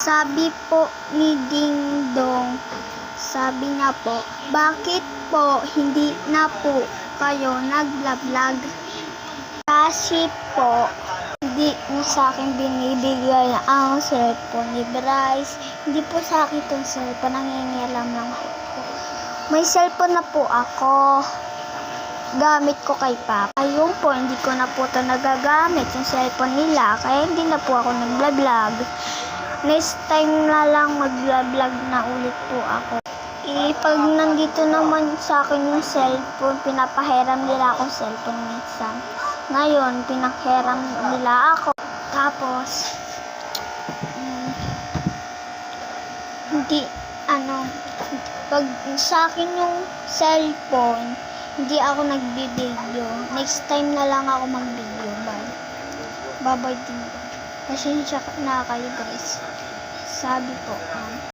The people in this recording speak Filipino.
Sabi po ni Ding Dong, sabi niya po, bakit po hindi na po kayo nag-vlog? Kasi po, hindi mo sa akin binibigay ang cellphone ni Bryce. Hindi po sa akin itong cellphone, nangingialam lang po. May cellphone na po ako. Gamit ko kay Papa. Ayun po, hindi ko na po ito nagagamit yung cellphone nila. Kaya hindi na po ako nag-vlog. Next time na lang mag-vlog na ulit po ako. Pag nandito naman sa akin yung cellphone, pinapahiram nila akong cellphone minsan. Ngayon, pinahiram nila ako. Tapos, pag sa akin yung cellphone, hindi ako nagbibideo. Next time na lang ako mag-video. Bye. Bye-bye din. Pasensya na kayo guys. Sabi po.